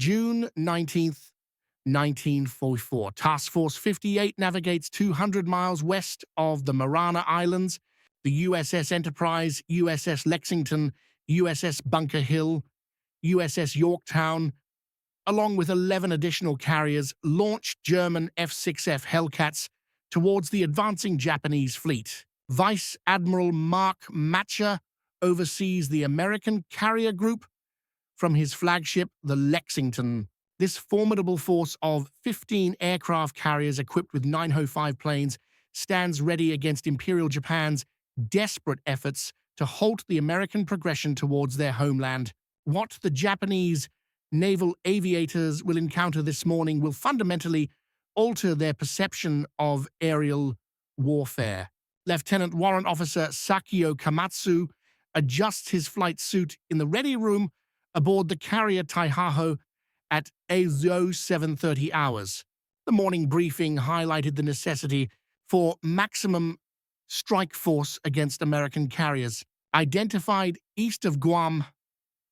June 19th, 1944. Task Force 58 navigates 200 miles west of the Mariana Islands. The USS Enterprise, USS Lexington, USS Bunker Hill, USS Yorktown, along with 11 additional carriers, launched German F6F Hellcats towards the advancing Japanese fleet. Vice Admiral Mark Matcher oversees the American carrier group from his flagship, the Lexington. This formidable force of 15 aircraft carriers equipped with 905 planes stands ready against Imperial Japan's desperate efforts to halt the American progression towards their homeland. What the Japanese naval aviators will encounter this morning will fundamentally alter their perception of aerial warfare. Lieutenant Warrant Officer Sakio Kamatsu adjusts his flight suit in the ready room aboard the carrier Taihaho at 0730 hours. The morning briefing highlighted the necessity for maximum strike force against American carriers. Identified east of Guam.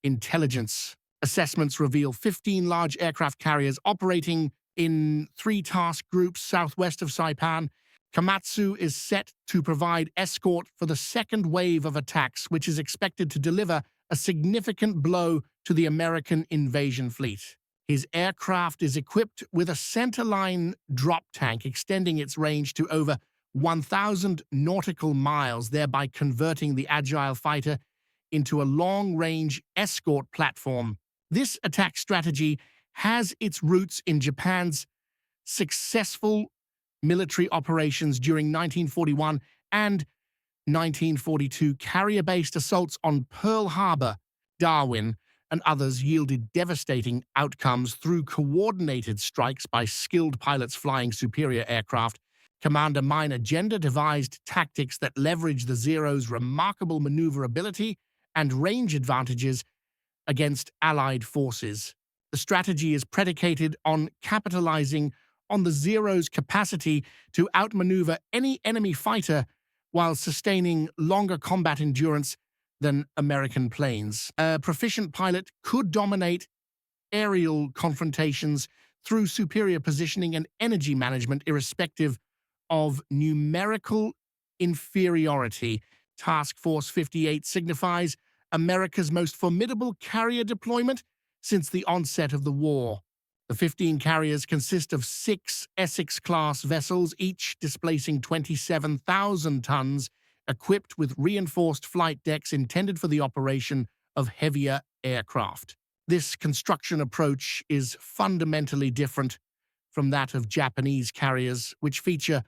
Intelligence assessments reveal 15 large aircraft carriers operating in 3 task groups southwest of Saipan. Kamatsu is set to provide escort for the second wave of attacks, which is expected to deliver a significant blow to the American invasion fleet. His aircraft is equipped with a centerline drop tank extending its range to over 1,000 nautical miles, thereby converting the agile fighter into a long-range escort platform. This attack strategy has its roots in Japan's successful military operations during 1941 and 1942. Carrier-based assaults on Pearl Harbor, Darwin, and others yielded devastating outcomes through coordinated strikes by skilled pilots flying superior aircraft. Commander Minor Gender devised tactics that leveraged the Zero's remarkable maneuverability and range advantages against Allied forces. The strategy is predicated on capitalizing on the Zero's capacity to outmaneuver any enemy fighter while sustaining longer combat endurance than American planes. A proficient pilot could dominate aerial confrontations through superior positioning and energy management, irrespective of numerical inferiority. Task Force 58 signifies America's most formidable carrier deployment since the onset of the war. The 15 carriers consist of 6 Essex-class vessels, each displacing 27,000 tons, equipped with reinforced flight decks intended for the operation of heavier aircraft. This construction approach is fundamentally different from that of Japanese carriers, which feature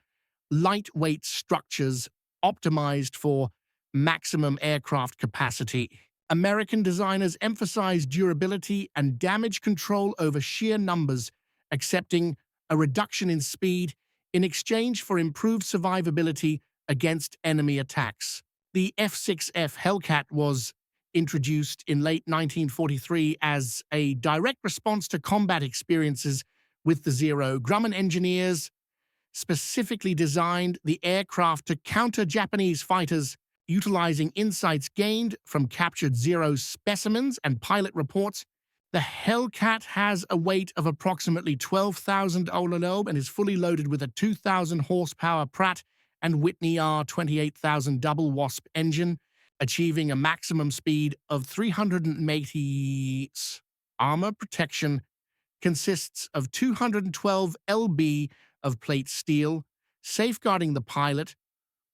lightweight structures optimized for maximum aircraft capacity. American designers emphasize durability and damage control over sheer numbers, accepting a reduction in speed in exchange for improved survivability against enemy attacks. The F6F Hellcat was introduced in late 1943 as a direct response to combat experiences with the Zero. Grumman engineers specifically designed the aircraft to counter Japanese fighters, utilizing insights gained from captured Zero specimens and pilot reports. The Hellcat has a weight of approximately 12,000 Olanobe and is fully loaded with a 2,000 horsepower Pratt and Whitney R28000 double wasp engine, achieving a maximum speed of 380. Armor protection consists of 212 lb of plate steel, safeguarding the pilot,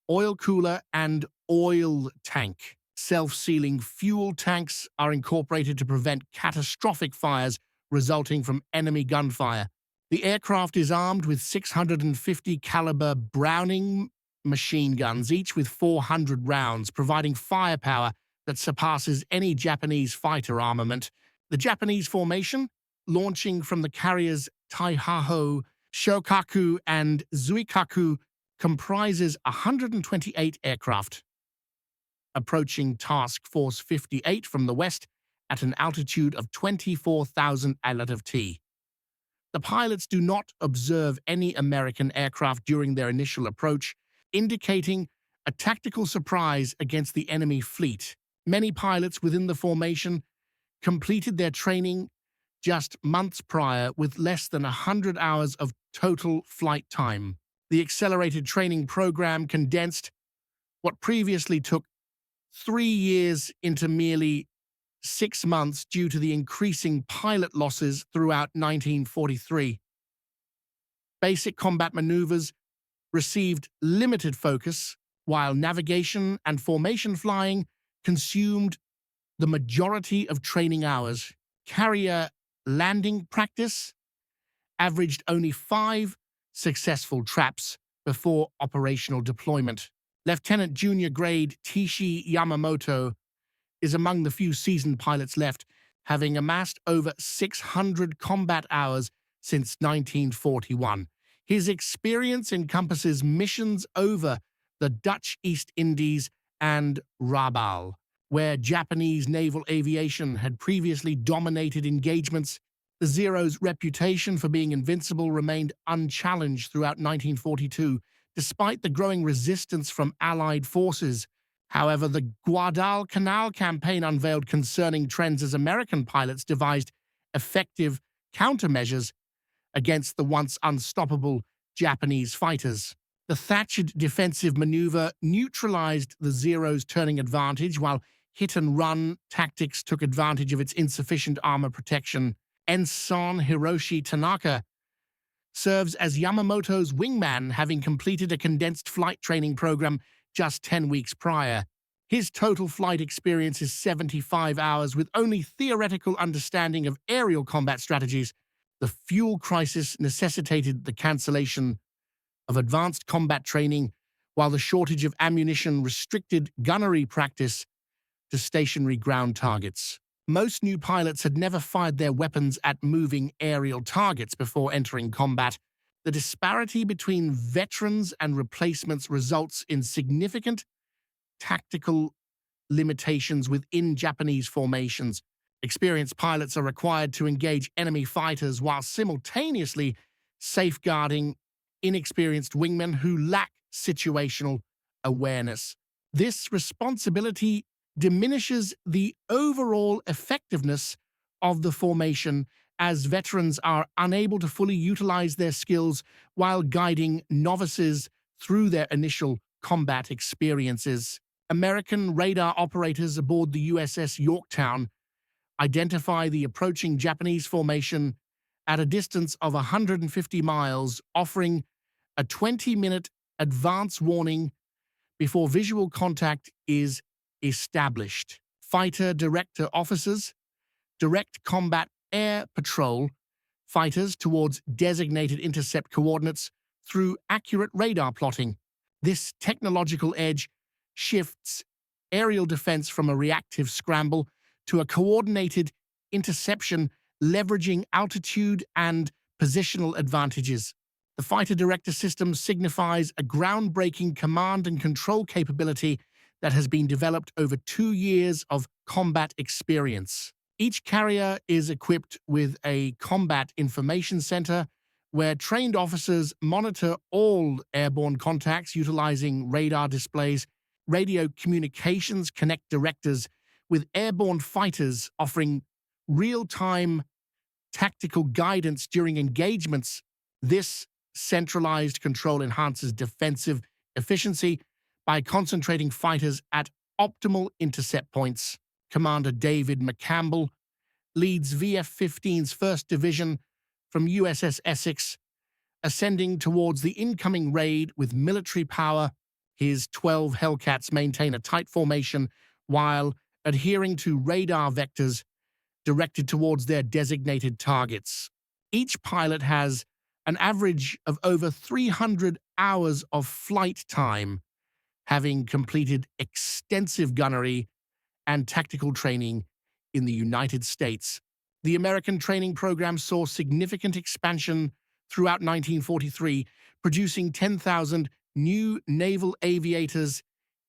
oil cooler, and oil tank. Self-sealing fuel tanks are incorporated to prevent catastrophic fires resulting from enemy gunfire. The aircraft is armed with 650 caliber Browning machine guns, each with 400 rounds, providing firepower that surpasses any Japanese fighter armament. The Japanese formation, launching from the carriers Taihaho, Shokaku, and Zuikaku, comprises 128 aircraft, approaching Task Force 58 from the west at an altitude of 24,000 ft. The pilots do not observe any American aircraft during their initial approach, indicating a tactical surprise against the enemy fleet. Many pilots within the formation completed their training just months prior with less than 100 hours of total flight time. The accelerated training program condensed what previously took 3 years into merely 6 months due to the increasing pilot losses throughout 1943. Basic combat maneuvers received limited focus, while navigation and formation flying consumed the majority of training hours. Carrier landing practice averaged only 5 successful traps before operational deployment. Lieutenant Junior Grade Tishi Yamamoto is among the few seasoned pilots left, having amassed over 600 combat hours since 1941. His experience encompasses missions over the Dutch East Indies and Rabaul, where Japanese naval aviation had previously dominated engagements. The Zero's reputation for being invincible remained unchallenged throughout 1942, despite the growing resistance from Allied forces. However, the Guadalcanal campaign unveiled concerning trends as American pilots devised effective countermeasures against the once unstoppable Japanese fighters. The Thatched defensive maneuver neutralized the Zero's turning advantage, while hit-and-run tactics took advantage of its insufficient armor protection. Ensign Hiroshi Tanaka serves as Yamamoto's wingman, having completed a condensed flight training program just 10 weeks prior. His total flight experience is 75 hours, with only theoretical understanding of aerial combat strategies. The fuel crisis necessitated the cancellation of advanced combat training, while the shortage of ammunition restricted gunnery practice to stationary ground targets. Most new pilots had never fired their weapons at moving aerial targets before entering combat. The disparity between veterans and replacements results in significant tactical limitations within Japanese formations. Experienced pilots are required to engage enemy fighters while simultaneously safeguarding inexperienced wingmen who lack situational awareness. This responsibility diminishes the overall effectiveness of the formation, as veterans are unable to fully utilize their skills while guiding novices through their initial combat experiences. American radar operators aboard the USS Yorktown identify the approaching Japanese formation at a distance of 150 miles, offering a 20-minute advance warning before visual contact is established. Fighter director officers direct combat air patrol fighters towards designated intercept coordinates through accurate radar plotting. This technological edge shifts aerial defense from a reactive scramble to a coordinated interception, leveraging altitude and positional advantages. The fighter director system signifies a groundbreaking command and control capability that has been developed over 2 years of combat experience. Each carrier is equipped with a combat information center where trained officers monitor all airborne contacts utilizing radar displays. Radio communications connect directors with airborne fighters, offering real-time tactical guidance during engagements. This centralized control enhances defensive efficiency by concentrating fighters at optimal intercept points. Commander David McCampbell leads VF-15's 1st Division from USS Essex, ascending towards the incoming raid with military power. His 12 Hellcats maintain a tight formation while adhering to radar vectors directed towards their designated targets. Each pilot has an average of over 300 hours of flight time, having completed extensive gunnery and tactical training in the United States. The American training program saw significant expansion throughout 1943, producing 10,000 new naval aviators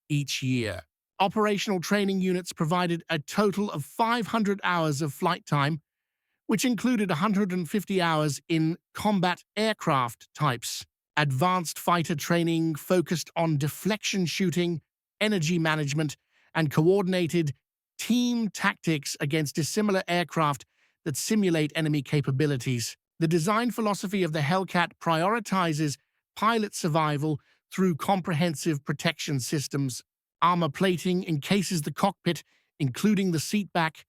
each year. Operational training units provided a total of 500 hours of flight time, which included 150 hours in combat aircraft types. Advanced fighter training focused on deflection shooting, energy management, and coordinated team tactics against dissimilar aircraft that simulate enemy capabilities. The design philosophy of the Hellcat prioritizes pilot survival through comprehensive protection systems. Armor plating encases the cockpit, including the seatback,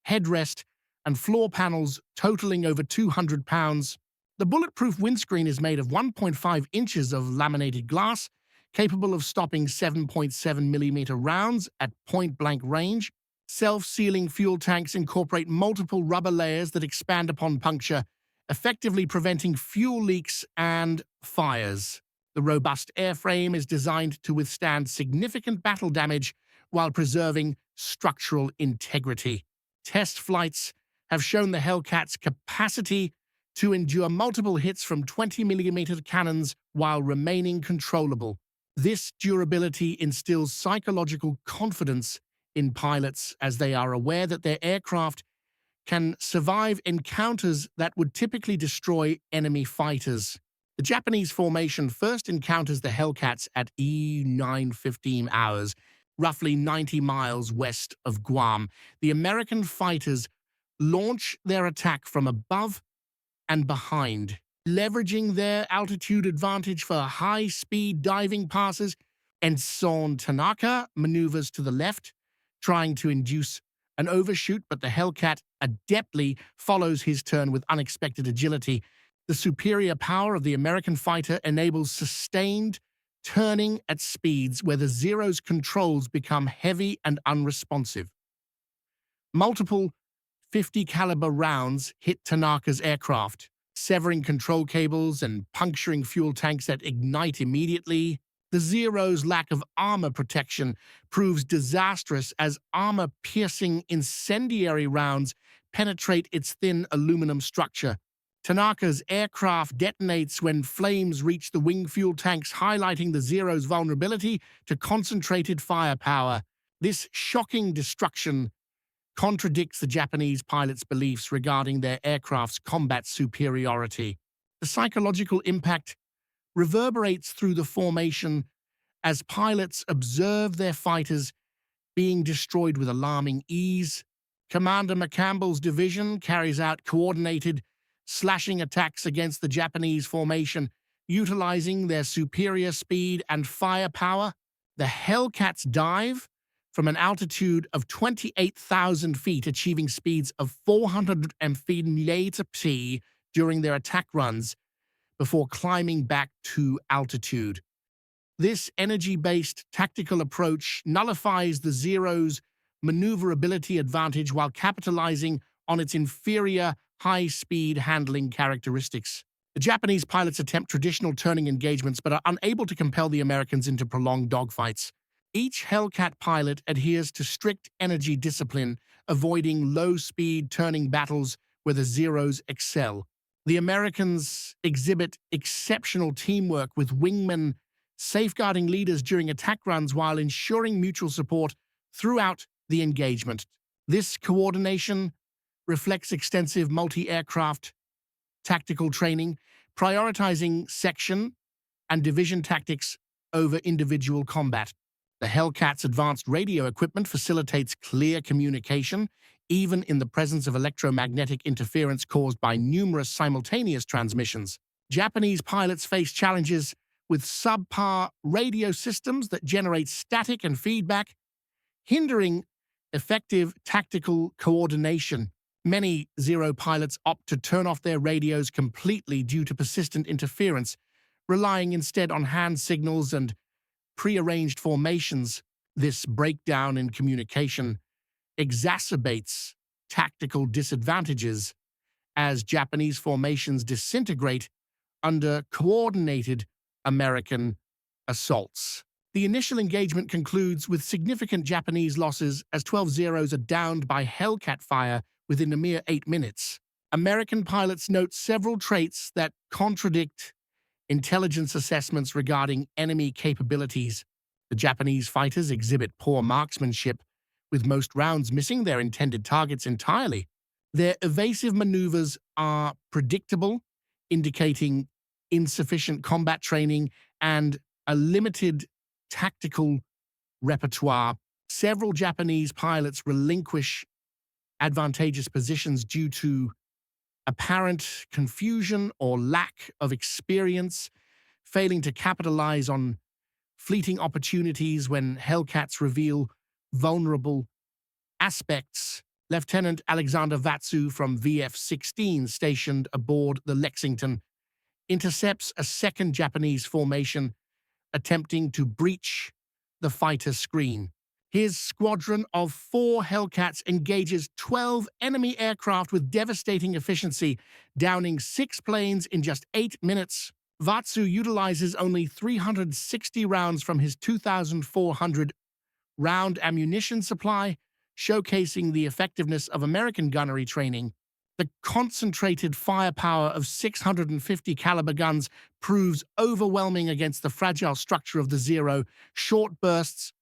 headrest, and floor panels totaling over 200 pounds. The bulletproof windscreen is made of 1.5 inches of laminated glass, capable of stopping 7.7mm rounds at point-blank range. Self-sealing fuel tanks incorporate multiple rubber layers that expand upon puncture, effectively preventing fuel leaks and fires. The robust airframe is designed to withstand significant battle damage while preserving structural integrity. Test flights have shown the Hellcat's capacity to endure multiple hits from 20mm cannons while remaining controllable. This durability instills psychological confidence in pilots as they are aware that their aircraft can survive encounters that would typically destroy enemy fighters. The Japanese formation first encounters the Hellcats at E9:15 hours, roughly 90 miles west of Guam. The American fighters launch their attack from above and behind, leveraging their altitude advantage for high-speed diving passes. Ensign Tanaka maneuvers to the left, trying to induce an overshoot, but the Hellcat adeptly follows his turn with unexpected agility. The superior power of the American fighter enables sustained turning at speeds where the Zero's controls become heavy and unresponsive. Multiple .50 caliber rounds hit Tanaka's aircraft, severing control cables and puncturing fuel tanks that ignite immediately. The Zero's lack of armor protection proves disastrous as armor-piercing incendiary rounds penetrate its thin aluminum structure. Tanaka's aircraft detonates when flames reach the wing fuel tanks, highlighting the Zero's vulnerability to concentrated firepower. This shocking destruction contradicts the Japanese pilots' beliefs regarding their aircraft's combat superiority. The psychological impact reverberates through the formation as pilots observe their fighters being destroyed with alarming ease. Commander McCampbell's division carries out coordinated, slashing attacks against the Japanese formation, utilizing their superior speed and firepower. The Hellcats dive from an altitude of 28,000 feet, achieving speeds of 400 mph during their attack runs before climbing back to altitude. This energy-based tactical approach nullifies the Zero's maneuverability advantage while capitalizing on its inferior high-speed handling characteristics. The Japanese pilots attempt traditional turning engagements but are unable to compel the Americans into prolonged dogfights. Each Hellcat pilot adheres to strict energy discipline, avoiding low-speed turning battles where the Zeros excel. The Americans exhibit exceptional teamwork, with wingmen safeguarding leaders during attack runs while ensuring mutual support throughout the engagement. This coordination reflects extensive multi-aircraft tactical training, prioritizing section and division tactics over individual combat. The Hellcat's advanced radio equipment facilitates clear communication, even in the presence of electromagnetic interference caused by numerous simultaneous transmissions. Japanese pilots face challenges with subpar radio systems that generate static and feedback, hindering effective tactical coordination. Many Zero pilots opt to turn off their radios completely due to persistent interference, relying instead on hand signals and prearranged formations. This breakdown in communication exacerbates tactical disadvantages as Japanese formations disintegrate under coordinated American assaults. The initial engagement concludes with significant Japanese losses as 12 Zeros are downed by Hellcat fire within a mere 8 minutes. American pilots note several traits that contradict intelligence assessments regarding enemy capabilities. The Japanese fighters exhibit poor marksmanship, with most rounds missing their intended targets entirely. Their evasive maneuvers are predictable, indicating insufficient combat training and a limited tactical repertoire. Several Japanese pilots relinquish advantageous positions due to apparent confusion or lack of experience, failing to capitalize on fleeting opportunities when Hellcats reveal vulnerable aspects. Lieutenant Alexander Vatsu from VF-16, stationed aboard the Lexington, intercepts a second Japanese formation attempting to breach the fighter screen. His squadron of 4 Hellcats engages 12 enemy aircraft with devastating efficiency, downing 6 planes in just 8 minutes. Vatsu utilizes only 360 rounds from his 2,400 round ammunition supply, showcasing the effectiveness of American gunnery training. The concentrated firepower of 650 caliber guns proves overwhelming against the fragile structure of the Zero. Short bursts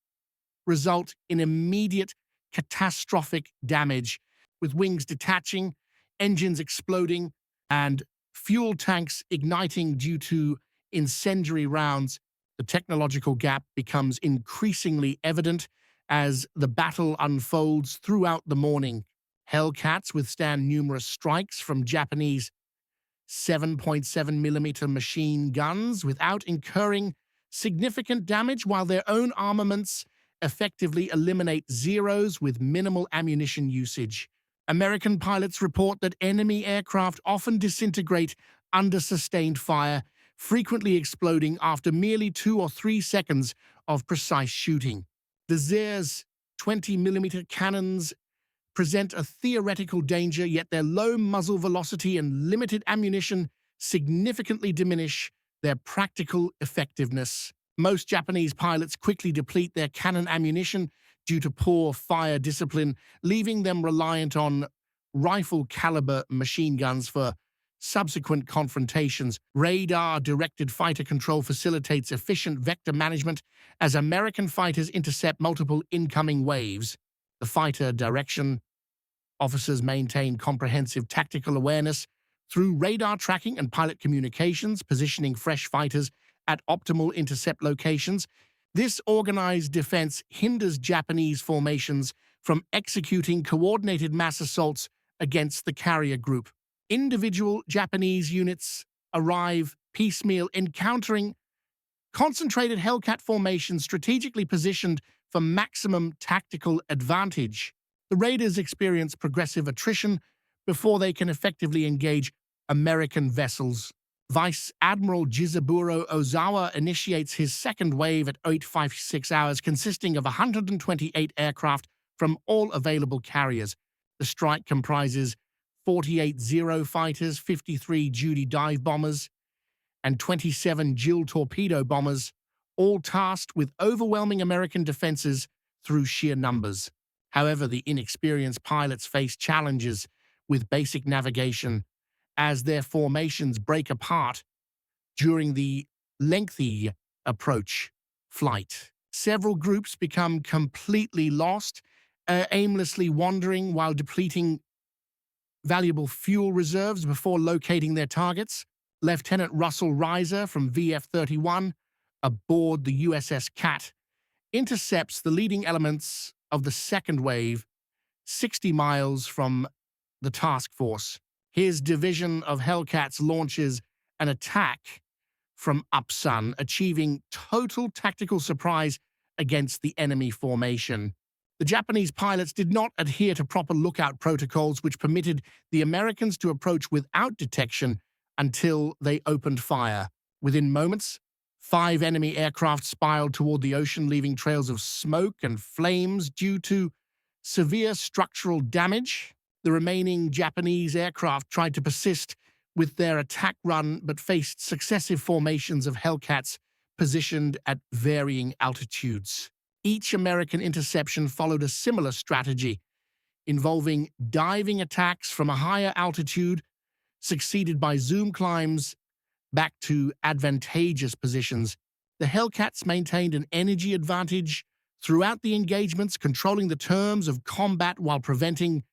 result in immediate catastrophic damage, with wings detaching, engines exploding, and fuel tanks igniting due to incendiary rounds. The technological gap becomes increasingly evident as the battle unfolds throughout the morning. Hellcats withstand numerous strikes from Japanese 7.7mm machine guns without incurring significant damage, while their own armaments effectively eliminate Zeros with minimal ammunition usage. American pilots report that enemy aircraft often disintegrate under sustained fire, frequently exploding after merely 2 or 3 seconds of precise shooting. The Zer's 20mm cannons present a theoretical danger, yet their low muzzle velocity and limited ammunition significantly diminish their practical effectiveness. Most Japanese pilots quickly deplete their cannon ammunition due to poor fire discipline, leaving them reliant on rifle-caliber machine guns for subsequent confrontations. Radar-directed fighter control facilitates efficient vector management as American fighters intercept multiple incoming waves. The fighter direction officers maintain comprehensive tactical awareness through radar tracking and pilot communications, positioning fresh fighters at optimal intercept locations. This organized defense hinders Japanese formations from executing coordinated mass assaults against the carrier group. Individual Japanese units arrive piecemeal, encountering concentrated Hellcat formations strategically positioned for maximum tactical advantage. The raiders experience progressive attrition before they can effectively engage American vessels. Vice Admiral Jizaburo Ozawa initiates his second wave at 856 hours, consisting of 128 aircraft from all available carriers. The strike comprises 48 Zero fighters, 53 Judy dive bombers, and 27 Jill torpedo bombers, all tasked with overwhelming American defenses through sheer numbers. However, the inexperienced pilots face challenges with basic navigation as their formations break apart during the lengthy approach flight. Several groups become completely lost, aimlessly wandering while depleting valuable fuel reserves before locating their targets. Lieutenant Russell Reiser from VF-31, aboard the USS Cat, intercepts the leading elements of the second wave 60 miles from the task force. His division of Hellcats launches an attack from Upsun, achieving total tactical surprise against the enemy formation. The Japanese pilots did not adhere to proper lookout protocols, which permitted the Americans to approach without detection until they opened fire. Within moments, 5 enemy aircraft spiraled toward the ocean, leaving trails of smoke and flames due to severe structural damage. The remaining Japanese aircraft tried to persist with their attack run, but faced successive formations of Hellcats positioned at varying altitudes. Each American interception followed a similar strategy, involving diving attacks from a higher altitude, succeeded by zoom climbs back to advantageous positions. The Hellcats maintained an energy advantage throughout the engagements, controlling the terms of combat while preventing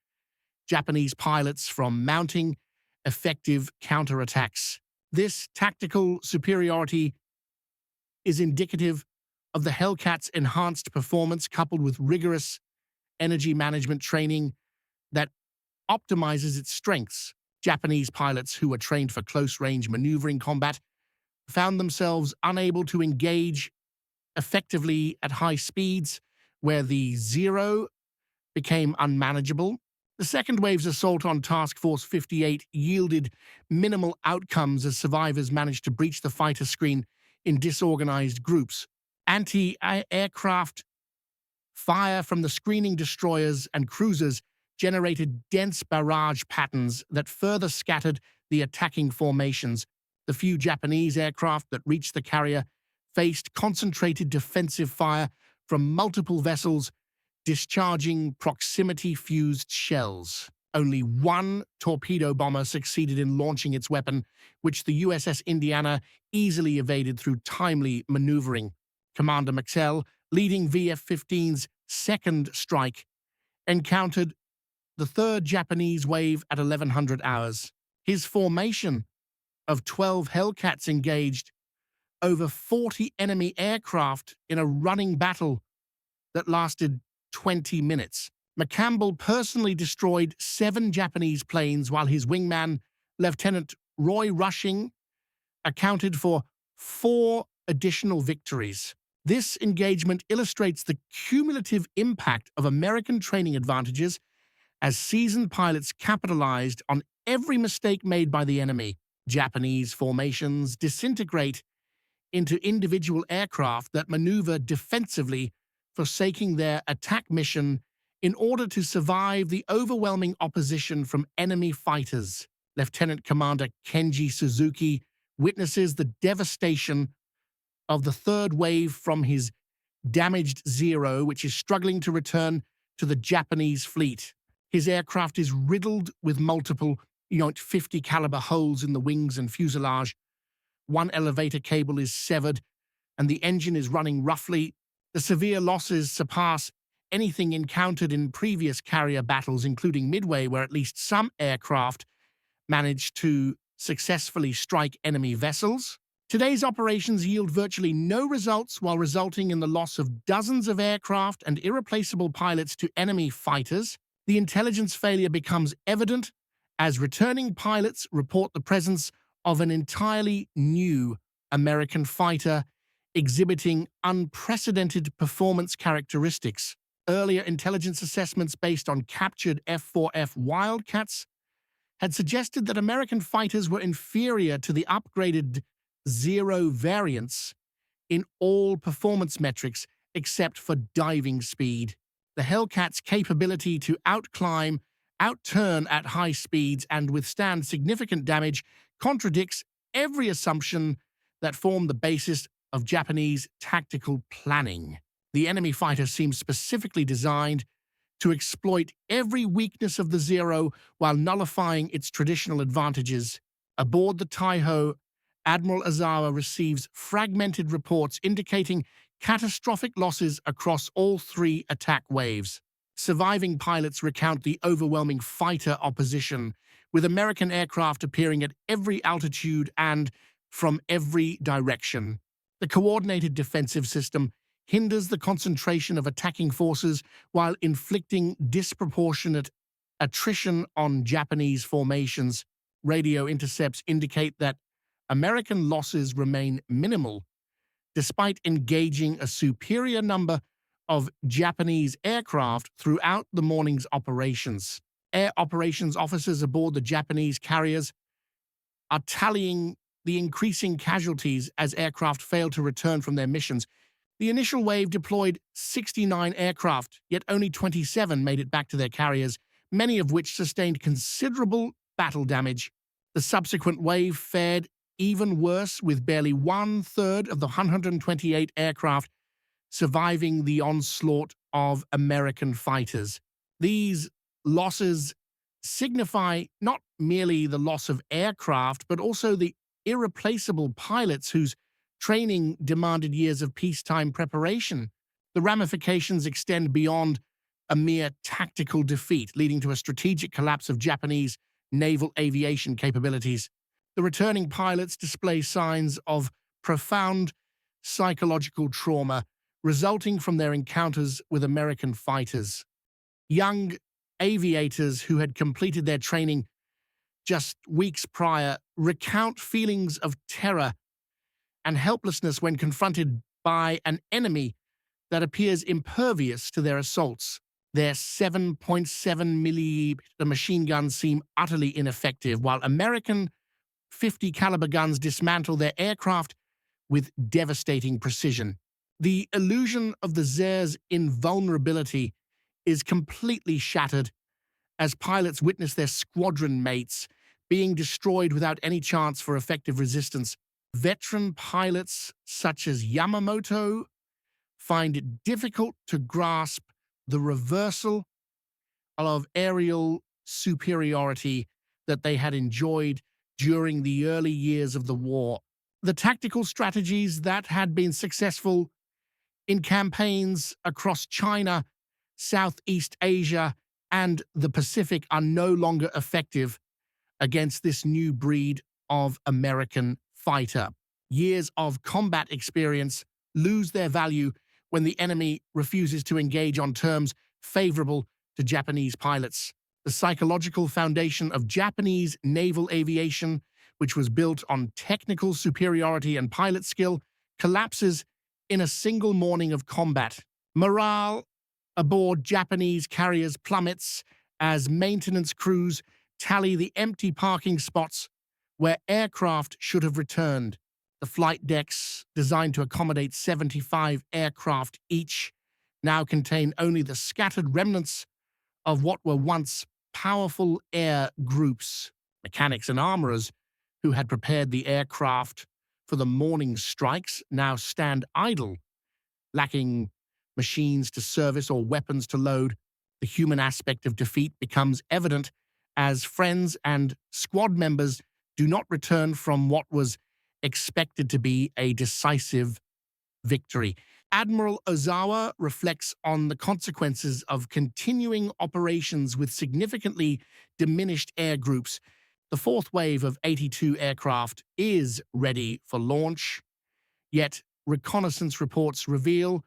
Japanese pilots from mounting effective counterattacks. This tactical superiority is indicative of the Hellcats' enhanced performance, coupled with rigorous energy management training that optimizes its strengths. Japanese pilots who were trained for close-range maneuvering combat found themselves unable to engage effectively at high speeds, where the Zero became unmanageable. The second wave's assault on Task Force 58 yielded minimal outcomes as survivors managed to breach the fighter screen in disorganized groups. Anti-aircraft fire from the screening destroyers and cruisers generated dense barrage patterns that further scattered the attacking formations. The few Japanese aircraft that reached the carrier faced concentrated defensive fire from multiple vessels discharging proximity-fused shells. Only one torpedo bomber succeeded in launching its weapon, which the USS Indiana easily evaded through timely maneuvering. Commander McSell, leading VF-15's second strike, encountered the third Japanese wave at 1100 hours. His formation of 12 Hellcats engaged over 40 enemy aircraft in a running battle that lasted 20 minutes. McCampbell personally destroyed 7 Japanese planes, while his wingman, Lieutenant Roy Rushing, accounted for 4 additional victories. This engagement illustrates the cumulative impact of American training advantages as seasoned pilots capitalized on every mistake made by the enemy. Japanese formations disintegrate into individual aircraft that maneuver defensively, forsaking their attack mission in order to survive the overwhelming opposition from enemy fighters. Lieutenant Commander Kenji Suzuki witnesses the devastation of the third wave from his damaged Zero, which is struggling to return to the Japanese fleet. His aircraft is riddled with multiple .50 caliber holes in the wings and fuselage. One elevator cable is severed, and the engine is running roughly. The severe losses surpass anything encountered in previous carrier battles, including Midway, where at least some aircraft managed to successfully strike enemy vessels. Today's operations yield virtually no results, while resulting in the loss of dozens of aircraft and irreplaceable pilots to enemy fighters. The intelligence failure becomes evident as returning pilots report the presence of an entirely new American fighter exhibiting unprecedented performance characteristics. Earlier intelligence assessments based on captured F6F Wildcats had suggested that American fighters were inferior to the upgraded Zero variants in all performance metrics except for diving speed. The Hellcat's capability to outclimb, outturn at high speeds, and withstand significant damage contradicts every assumption that formed the basis of Japanese tactical planning. The enemy fighter seems specifically designed to exploit every weakness of the Zero while nullifying its traditional advantages. Aboard the Taiho, Admiral Azawa receives fragmented reports indicating catastrophic losses across all 3 attack waves. Surviving pilots recount the overwhelming fighter opposition, with American aircraft appearing at every altitude and from every direction. The coordinated defensive system hinders the concentration of attacking forces while inflicting disproportionate attrition on Japanese formations. Radio intercepts indicate that American losses remain minimal, despite engaging a superior number of Japanese aircraft throughout the morning's operations. Air operations officers aboard the Japanese carriers are tallying the increasing casualties as aircraft fail to return from their missions. The initial wave deployed 69 aircraft, yet only 27 made it back to their carriers, many of which sustained considerable battle damage. The subsequent wave fared even worse, with barely 1/3 of the 128 aircraft surviving the onslaught of American fighters. These losses signify not merely the loss of aircraft, but also the irreplaceable pilots whose training demanded years of peacetime preparation. The ramifications extend beyond a mere tactical defeat, leading to a strategic collapse of Japanese naval aviation capabilities. The returning pilots display signs of profound psychological trauma resulting from their encounters with American fighters. Young aviators who had completed their training just weeks prior recount feelings of terror and helplessness when confronted by an enemy that appears impervious to their assaults. Their 7.7 millimeter machine guns seem utterly ineffective, while American 50 caliber guns dismantle their aircraft with devastating precision. The illusion of the Zer's invulnerability is completely shattered as pilots witness their squadron mates being destroyed without any chance for effective resistance. Veteran pilots such as Yamamoto find it difficult to grasp the reversal of aerial superiority that they had enjoyed during the early years of the war. The tactical strategies that had been successful in campaigns across China, Southeast Asia, and the Pacific are no longer effective against this new breed of American fighter. Years of combat experience lose their value when the enemy refuses to engage on terms favorable to Japanese pilots. The psychological foundation of Japanese naval aviation, which was built on technical superiority and pilot skill, collapses in a single morning of combat. Morale aboard Japanese carriers plummets as maintenance crews tally the empty parking spots where aircraft should have returned. The flight decks, designed to accommodate 75 aircraft each, now contain only the scattered remnants of what were once powerful air groups. Mechanics and armorers who had prepared the aircraft for the morning strikes now stand idle, lacking machines to service or weapons to load. The human aspect of defeat becomes evident as friends and squad members do not return from what was expected to be a decisive victory. Admiral Ozawa reflects on the consequences of continuing operations with significantly diminished air groups. The fourth wave of 82 aircraft is ready for launch, yet reconnaissance reports reveal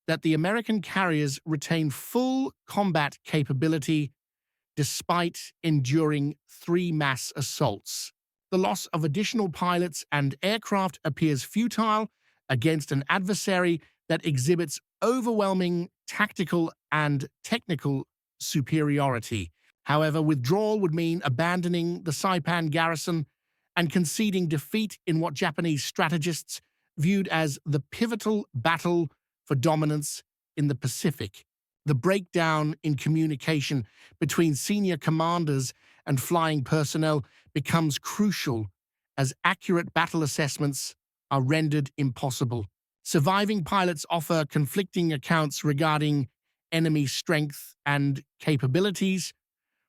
that the American carriers retain full combat capability despite enduring 3 mass assaults. The loss of additional pilots and aircraft appears futile against an adversary that exhibits overwhelming tactical and technical superiority. However, withdrawal would mean abandoning the Saipan garrison and conceding defeat in what Japanese strategists viewed as the pivotal battle for dominance in the Pacific. The breakdown in communication between senior commanders and flying personnel becomes crucial as accurate battle assessments are rendered impossible. Surviving pilots offer conflicting accounts regarding enemy strength and capabilities,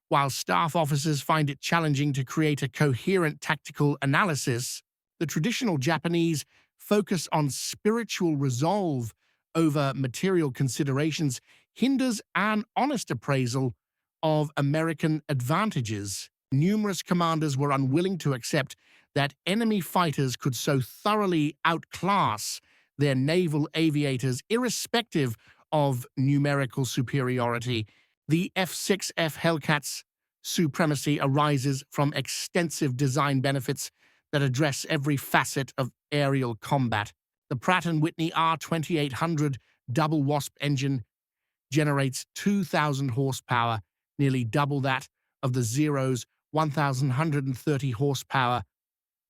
while staff officers find it challenging to create a coherent tactical analysis. The traditional Japanese focus on spiritual resolve over material considerations hinders an honest appraisal of American advantages. Numerous commanders were unwilling to accept that enemy fighters could so thoroughly outclass their naval aviators irrespective of numerical superiority. The F6F Hellcat's supremacy arises from extensive design benefits that address every facet of aerial combat. The Pratt & Whitney R2800 double Wasp engine generates 2,000 horsepower, nearly double that of the Zero's 1,130 horsepower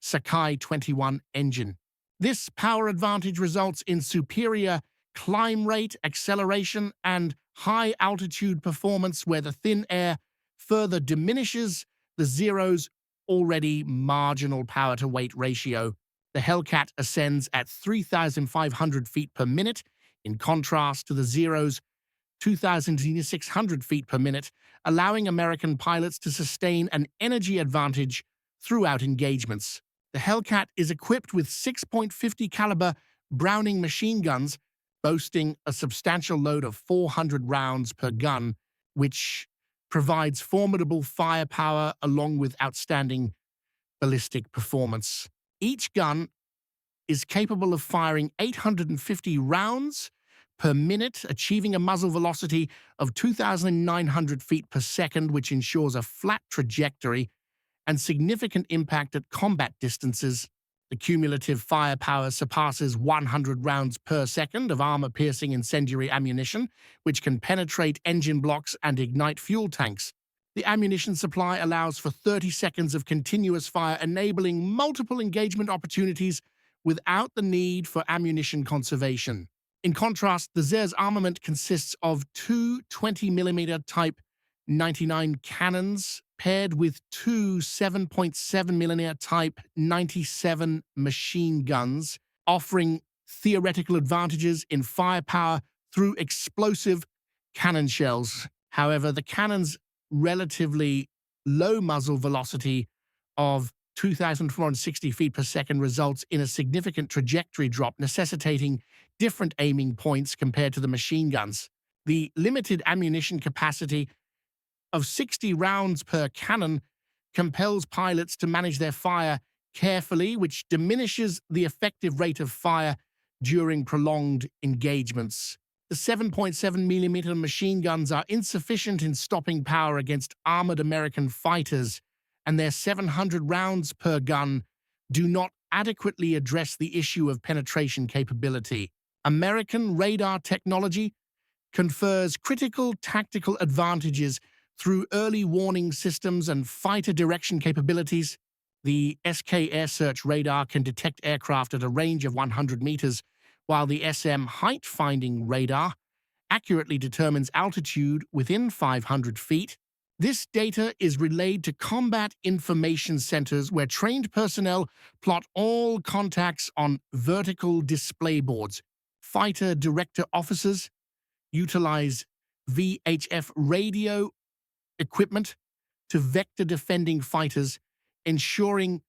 Sakai 21 engine. This power advantage results in superior climb rate, acceleration, and high-altitude performance where the thin air further diminishes the Zero's already marginal power-to-weight ratio. The Hellcat ascends at 3,500 feet per minute, in contrast to the Zero's 2,600 feet per minute, allowing American pilots to sustain an energy advantage throughout engagements. The Hellcat is equipped with 6.50 caliber Browning machine guns, boasting a substantial load of 400 rounds per gun, which provides formidable firepower along with outstanding ballistic performance. Each gun is capable of firing 850 rounds per minute, achieving a muzzle velocity of 2,900 feet per second, which ensures a flat trajectory and significant impact at combat distances. The cumulative firepower surpasses 100 rounds per second of armor-piercing incendiary ammunition, which can penetrate engine blocks and ignite fuel tanks. The ammunition supply allows for 30 seconds of continuous fire, enabling multiple engagement opportunities without the need for ammunition conservation. In contrast, the Zer's armament consists of two 20mm Type 99 cannons paired with two 7.7mm Type 97 machine guns, offering theoretical advantages in firepower through explosive cannon shells. However, the cannon's relatively low muzzle velocity of 2,460 feet per second results in a significant trajectory drop, necessitating different aiming points compared to the machine guns. The limited ammunition capacity of 60 rounds per cannon compels pilots to manage their fire carefully, which diminishes the effective rate of fire during prolonged engagements. The 7.7mm machine guns are insufficient in stopping power against armored American fighters, and their 700 rounds per gun do not adequately address the issue of penetration capability. American radar technology confers critical tactical advantages through early warning systems and fighter direction capabilities. The SK air search radar can detect aircraft at a range of 100 meters, while the SM height-finding radar accurately determines altitude within 500 feet. This data is relayed to combat information centers where trained personnel plot all contacts on vertical display boards. Fighter director officers utilize VHF radio equipment to vector defending fighters, ensuring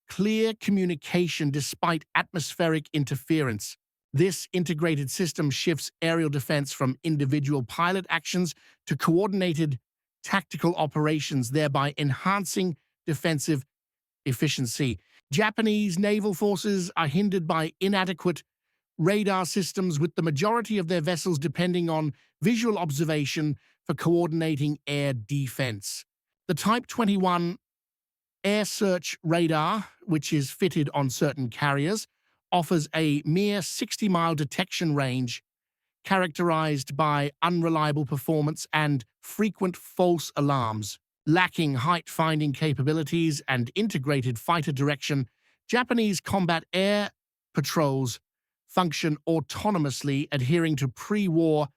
clear communication despite atmospheric interference. This integrated system shifts aerial defense from individual pilot actions to coordinated tactical operations, thereby enhancing defensive efficiency. Japanese naval forces are hindered by inadequate radar systems, with the majority of their vessels depending on visual observation for coordinating air defense. The Type 21 air search radar, which is fitted on certain carriers, offers a mere 60-mile detection range, characterized by unreliable performance and frequent false alarms. Lacking height-finding capabilities and integrated fighter direction, Japanese combat air patrols function autonomously, adhering to pre-war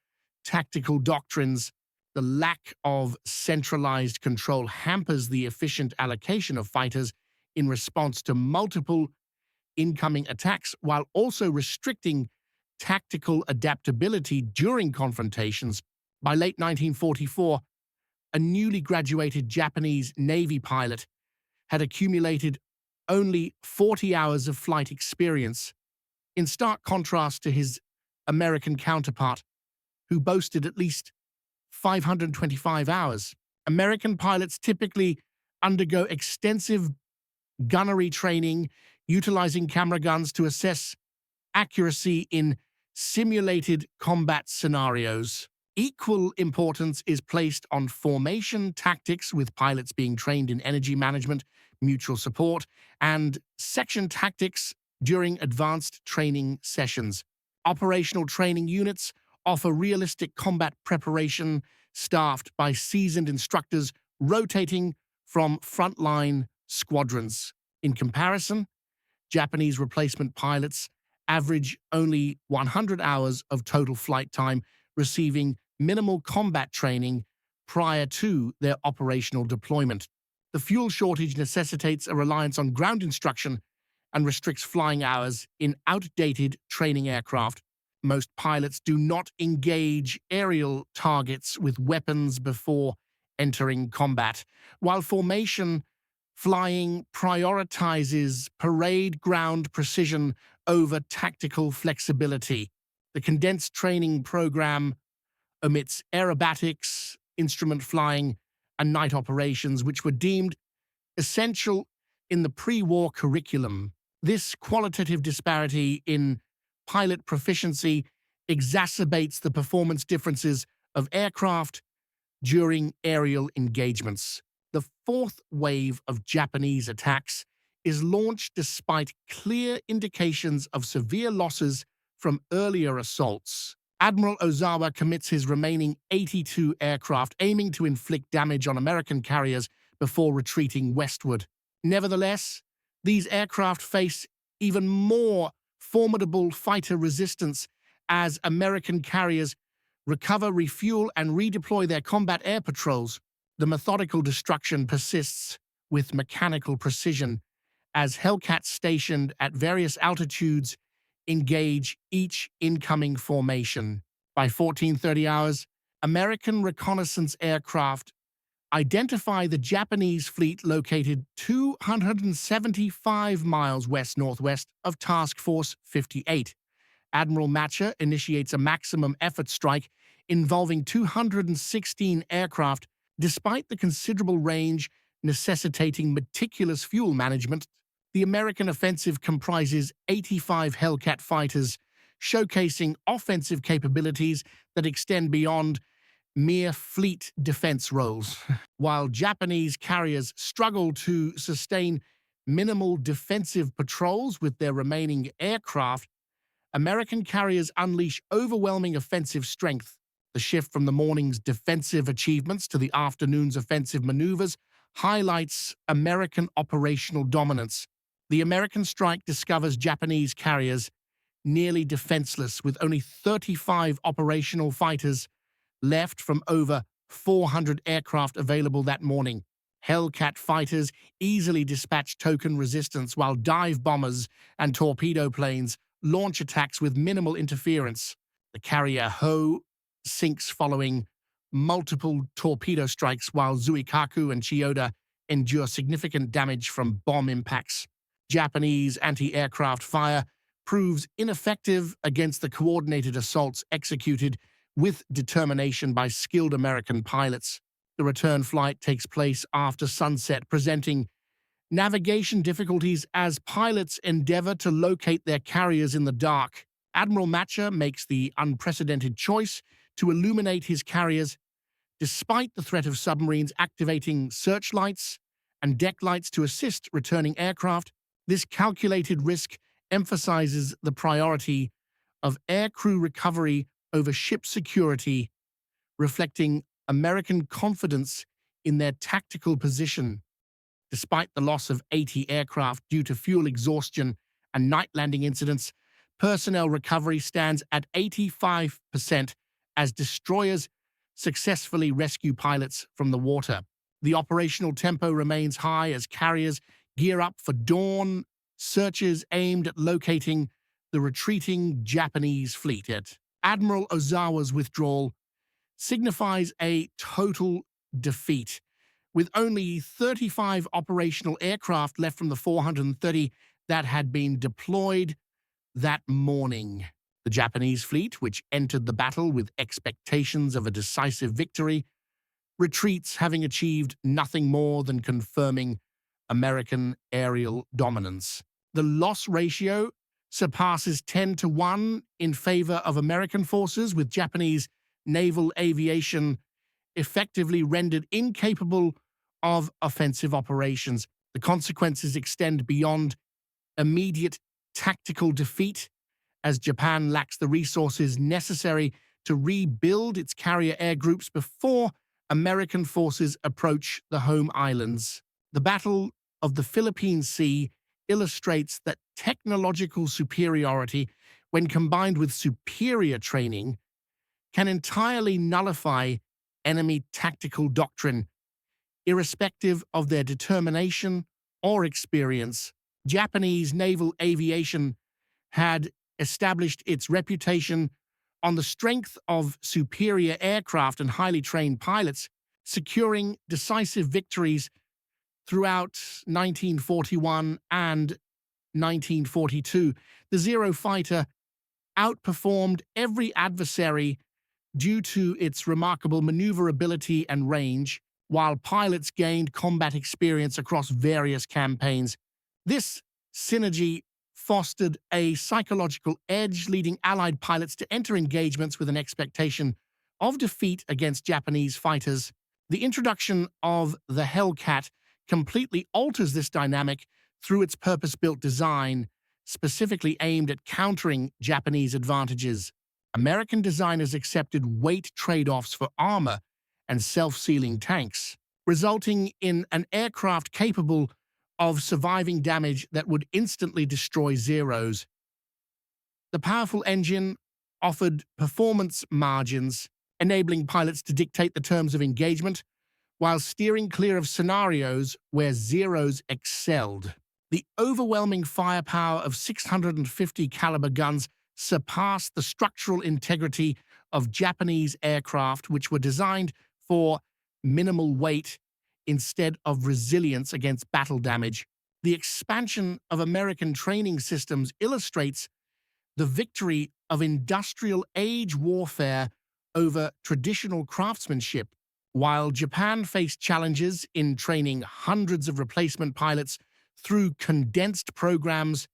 tactical doctrines. The lack of centralized control hampers the efficient allocation of fighters in response to multiple incoming attacks, while also restricting tactical adaptability during confrontations. By late 1944, a newly graduated Japanese Navy pilot had accumulated only 40 hours of flight experience, in stark contrast to his American counterpart, who boasted at least 525 hours. American pilots typically undergo extensive gunnery training, utilizing camera guns to assess accuracy in simulated combat scenarios. Equal importance is placed on formation tactics, with pilots being trained in energy management, mutual support, and section tactics during advanced training sessions. Operational training units offer realistic combat preparation, staffed by seasoned instructors rotating from frontline squadrons. In comparison, Japanese replacement pilots average only 100 hours of total flight time, receiving minimal combat training prior to their operational deployment. The fuel shortage necessitates a reliance on ground instruction and restricts flying hours in outdated training aircraft. Most pilots do not engage aerial targets with weapons before entering combat, while formation flying prioritizes parade ground precision over tactical flexibility. The condensed training program omits aerobatics, instrument flying, and night operations, which were deemed essential in the pre-war curriculum. This qualitative disparity in pilot proficiency exacerbates the performance differences of aircraft during aerial engagements. The fourth wave of Japanese attacks is launched despite clear indications of severe losses from earlier assaults. Admiral Ozawa commits his remaining 82 aircraft, aiming to inflict damage on American carriers before retreating westward. Nevertheless, these aircraft face even more formidable fighter resistance as American carriers recover, refuel, and redeploy their combat air patrols. The methodical destruction persists with mechanical precision as Hellcats stationed at various altitudes engage each incoming formation. By 14:30 hours, American reconnaissance aircraft identify the Japanese fleet located 275 miles west-northwest of Task Force 58. Admiral Matcher initiates a maximum effort strike involving 216 aircraft, despite the considerable range necessitating meticulous fuel management. The American offensive comprises 85 Hellcat fighters, showcasing offensive capabilities that extend beyond mere fleet defense roles. While Japanese carriers struggle to sustain minimal defensive patrols with their remaining aircraft, American carriers unleash overwhelming offensive strength. The shift from the morning's defensive achievements to the afternoon's offensive maneuvers highlights American operational dominance. The American strike discovers Japanese carriers nearly defenseless, with only 35 operational fighters left from over 400 aircraft available that morning. Hellcat fighters easily dispatch token resistance, while dive bombers and torpedo planes launch attacks with minimal interference. The carrier Ho sinks following multiple torpedo strikes, while Zuikaku and Chiyoda endure significant damage from bomb impacts. Japanese anti-aircraft fire proves ineffective against the coordinated assaults executed with determination by skilled American pilots. The return flight takes place after sunset, presenting navigation difficulties as pilots endeavor to locate their carriers in the dark. Admiral Matcher makes the unprecedented choice to illuminate his carriers, despite the threat of submarines activating searchlights and deck lights to assist returning aircraft. This calculated risk emphasizes the priority of aircrew recovery over ship security, reflecting American confidence in their tactical position. Despite the loss of 80 aircraft due to fuel exhaustion and night landing incidents, personnel recovery stands at 85% as destroyers successfully rescue pilots from the water. The operational tempo remains high as carriers gear up for dawn searches aimed at locating the retreating Japanese fleet. Admiral Ozawa's withdrawal signifies a total defeat, with only 35 operational aircraft left from the 430 that had been deployed that morning. The Japanese fleet, which entered the battle with expectations of a decisive victory, retreats, having achieved nothing more than confirming American aerial dominance. The loss ratio surpasses 10-1 in favor of American forces, with Japanese naval aviation effectively rendered incapable of offensive operations. The consequences extend beyond immediate tactical defeat, as Japan lacks the resources necessary to rebuild its carrier air groups before American forces approach the home islands. The Battle of the Philippine Sea illustrates that technological superiority, when combined with superior training, can entirely nullify enemy tactical doctrine, irrespective of their determination or experience. Japanese naval aviation had established its reputation on the strength of superior aircraft and highly trained pilots, securing decisive victories throughout 1941 and 1942. The Zero fighter outperformed every adversary due to its remarkable maneuverability and range, while pilots gained combat experience across various campaigns. This synergy fostered a psychological edge, leading Allied pilots to enter engagements with an expectation of defeat against Japanese fighters. The introduction of the Hellcat completely alters this dynamic through its purpose-built design, specifically aimed at countering Japanese advantages. American designers accepted weight trade-offs for armor and self-sealing tanks, resulting in an aircraft capable of surviving damage that would instantly destroy Zeros. The powerful engine offered performance margins, enabling pilots to dictate the terms of engagement while steering clear of scenarios where Zeros excelled. The overwhelming firepower of 650 caliber guns surpassed the structural integrity of Japanese aircraft, which were designed for minimal weight instead of resilience against battle damage. The expansion of American training systems illustrates the victory of industrial age warfare over traditional craftsmanship. While Japan faced challenges in training hundreds of replacement pilots through condensed programs,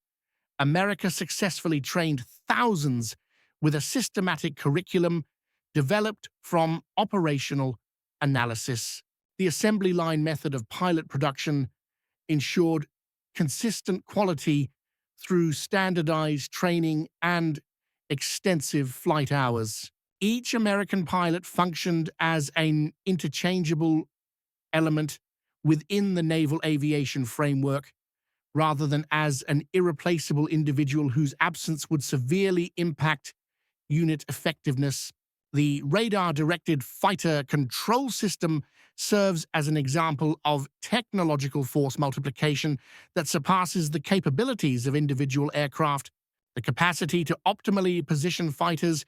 America successfully trained thousands with a systematic curriculum developed from operational analysis. The assembly line method of pilot production ensured consistent quality through standardized training and extensive flight hours. Each American pilot functioned as an interchangeable element within the naval aviation framework, rather than as an irreplaceable individual whose absence would severely impact unit effectiveness. The radar-directed fighter control system serves as an example of technological force multiplication that surpasses the capabilities of individual aircraft. The capacity to optimally position fighters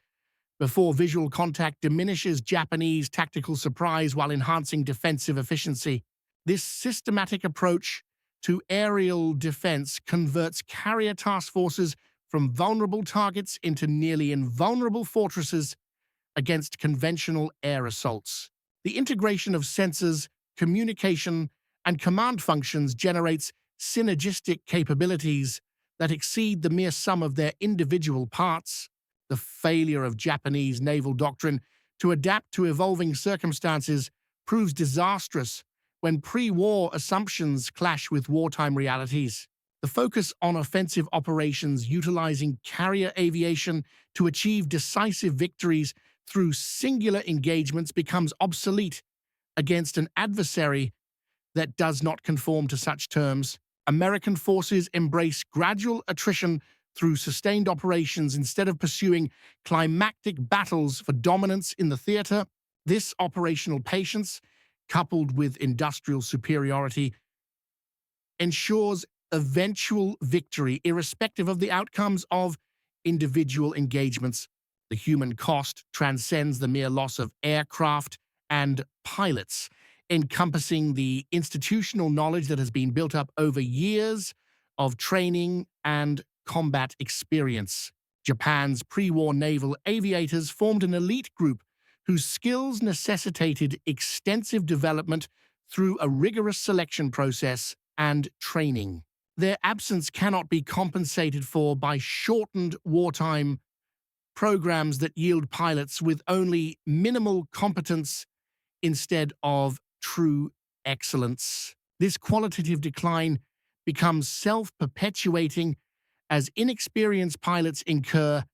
before visual contact diminishes Japanese tactical surprise while enhancing defensive efficiency. This systematic approach to aerial defense converts carrier task forces from vulnerable targets into nearly invulnerable fortresses against conventional air assaults. The integration of sensors, communication, and command functions generates synergistic capabilities that exceed the mere sum of their individual parts. The failure of Japanese naval doctrine to adapt to evolving circumstances proves disastrous when pre-war assumptions clash with wartime realities. The focus on offensive operations utilizing carrier aviation to achieve decisive victories through singular engagements becomes obsolete against an adversary that does not conform to such terms. American forces embrace gradual attrition through sustained operations instead of pursuing climactic battles for dominance in the theater. This operational patience, coupled with industrial superiority, ensures eventual victory irrespective of the outcomes of individual engagements. The human cost transcends the mere loss of aircraft and pilots, encompassing the institutional knowledge that has been built up over years of training and combat experience. Japan's pre-war naval aviators formed an elite group whose skills necessitated extensive development through a rigorous selection process and training. Their absence cannot be compensated for by shortened wartime programs that yield pilots with only minimal competence instead of true excellence. This qualitative decline becomes self-perpetuating as inexperienced pilots incur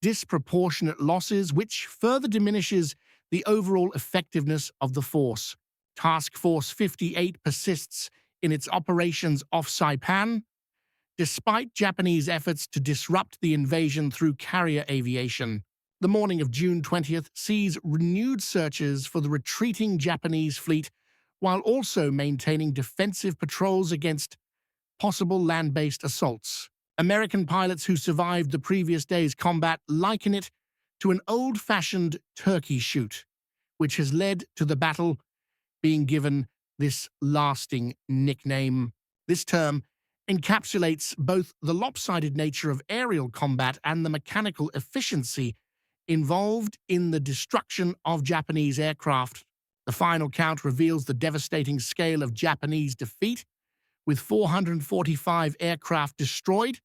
disproportionate losses, which further diminishes the overall effectiveness of the force. Task Force 58 persists in its operations off Saipan, despite Japanese efforts to disrupt the invasion through carrier aviation. The morning of June 20th sees renewed searches for the retreating Japanese fleet, while also maintaining defensive patrols against possible land-based assaults. American pilots who survived the previous day's combat liken it to an old-fashioned turkey shoot, which has led to the battle being given this lasting nickname. This term encapsulates both the lopsided nature of aerial combat and the mechanical efficiency involved in the destruction of Japanese aircraft. The final count reveals the devastating scale of Japanese defeat, with 445 aircraft destroyed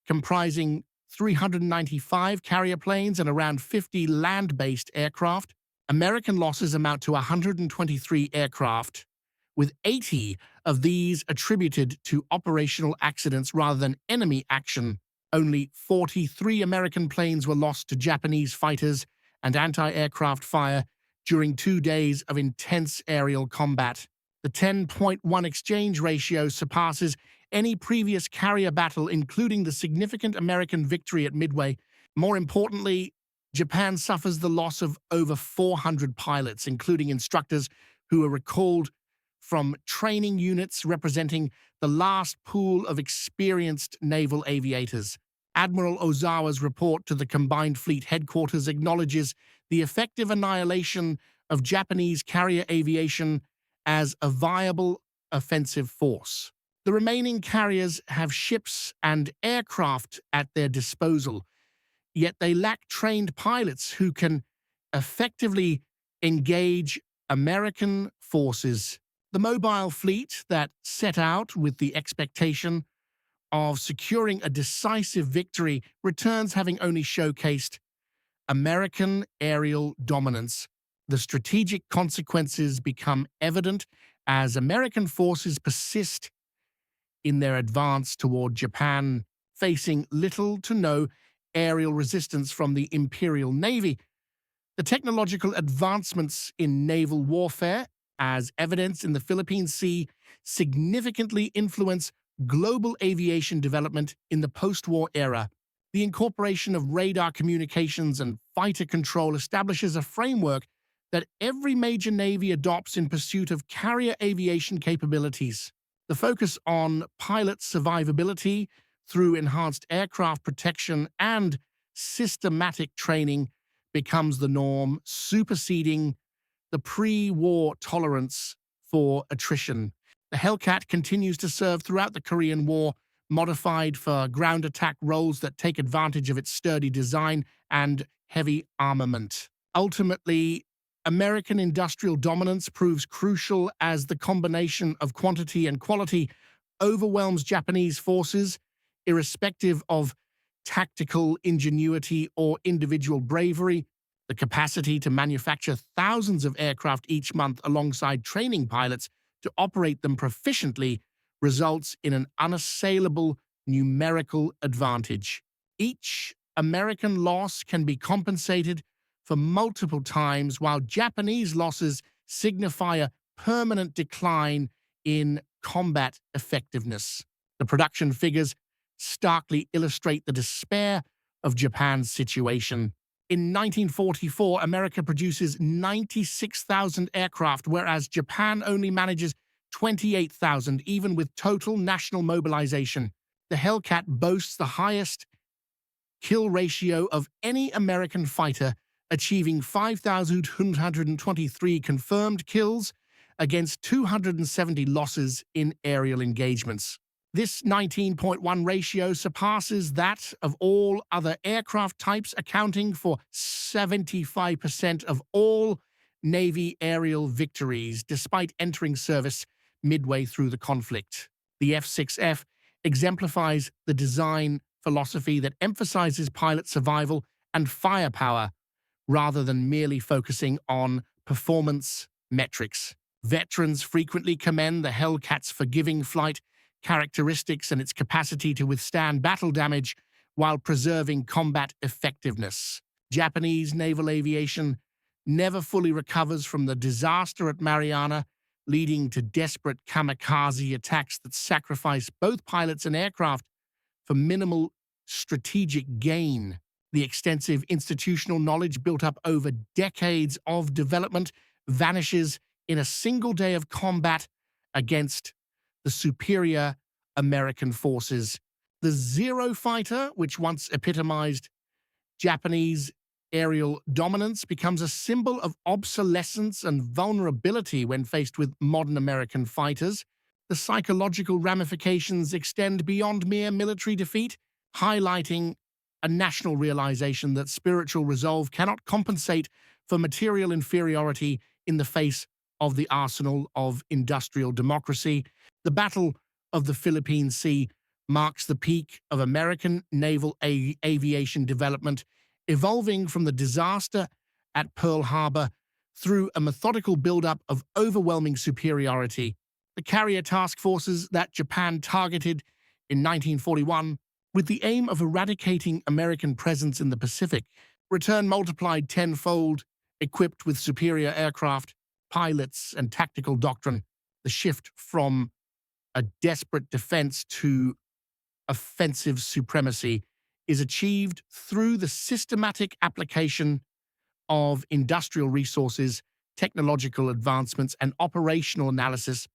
comprising 395 carrier planes and around 50 land-based aircraft. American losses amount to 123 aircraft, with 80 of these attributed to operational accidents rather than enemy action. Only 43 American planes were lost to Japanese fighters and anti-aircraft fire during 2 days of intense aerial combat. The 10.1 exchange ratio surpasses any previous carrier battle, including the significant American victory at Midway. More importantly, Japan suffers the loss of over 400 pilots, including instructors who were recalled from training units representing the last pool of experienced naval aviators. Admiral Ozawa's report to the Combined Fleet Headquarters acknowledges the effective annihilation of Japanese carrier aviation as a viable offensive force. The remaining carriers have ships and aircraft at their disposal, yet they lack trained pilots who can effectively engage American forces. The mobile fleet that set out with the expectation of securing a decisive victory returns having only showcased American aerial dominance. The strategic consequences become evident as American forces persist in their advance toward Japan, facing little to no aerial resistance from the Imperial Navy. The technological advancements in naval warfare, as evidenced in the Philippine Sea, significantly influence global aviation development in the post-war era. The incorporation of radar communications and fighter control establishes a framework that every major navy adopts in pursuit of carrier aviation capabilities. The focus on pilot survivability through enhanced aircraft protection and systematic training becomes the norm, superseding the pre-war tolerance for attrition. The Hellcat continues to serve throughout the Korean War, modified for ground attack roles that take advantage of its sturdy design and heavy armament. Ultimately, American industrial dominance proves crucial as the combination of quantity and quality overwhelms Japanese forces, irrespective of tactical ingenuity or individual bravery. The capacity to manufacture thousands of aircraft each month alongside training pilots to operate them proficiently results in an unassailable numerical advantage. Each American loss can be compensated for multiple times, while Japanese losses signify a permanent decline in combat effectiveness. The production figures starkly illustrate the despair of Japan's situation. In 1944, America produces 96,000 aircraft, whereas Japan only manages 28,000, even with total national mobilization. The Hellcat boasts the highest kill ratio of any American fighter, achieving 5,223 confirmed kills against 270 losses in aerial engagements. This 19.1 ratio surpasses that of all other aircraft types, accounting for 75% of all Navy aerial victories, despite entering service midway through the conflict. The F6F exemplifies the design philosophy that emphasizes pilot survival and firepower rather than merely focusing on performance metrics. Veterans frequently commend the Hellcat's forgiving flight characteristics and its capacity to withstand battle damage while preserving combat effectiveness. Japanese naval aviation never fully recovers from the disaster at Mariana, leading to desperate kamikaze attacks that sacrifice both pilots and aircraft for minimal strategic gain. The extensive institutional knowledge built up over decades of development vanishes in a single day of combat against the superior American forces. The Zero fighter, which once epitomized Japanese aerial dominance, becomes a symbol of obsolescence and vulnerability when faced with modern American fighters. The psychological ramifications extend beyond mere military defeat, highlighting a national realization that spiritual resolve cannot compensate for material inferiority in the face of the arsenal of industrial democracy. The Battle of the Philippine Sea marks the peak of American naval aviation development, evolving from the disaster at Pearl Harbor through a methodical buildup of overwhelming superiority. The carrier task forces that Japan targeted in 1941 with the aim of eradicating American presence in the Pacific returned multiplied tenfold, equipped with superior aircraft, pilots, and tactical doctrine. The shift from a desperate defense to offensive supremacy is achieved through the systematic application of industrial resources, technological advancements, and operational analysis.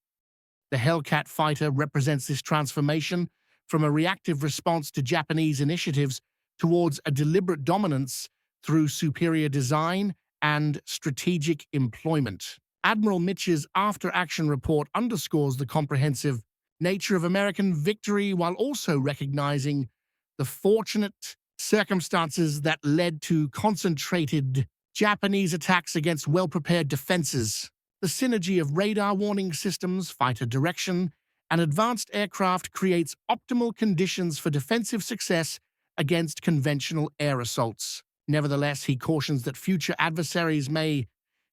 The Hellcat fighter represents this transformation from a reactive response to Japanese initiatives towards a deliberate dominance through superior design and strategic employment. Admiral Mitch's after-action report underscores the comprehensive nature of American victory while also recognizing the fortunate circumstances that led to concentrated Japanese attacks against well-prepared defenses. The synergy of radar warning systems, fighter direction, and advanced aircraft creates optimal conditions for defensive success against conventional air assaults. Nevertheless, he cautions that future adversaries may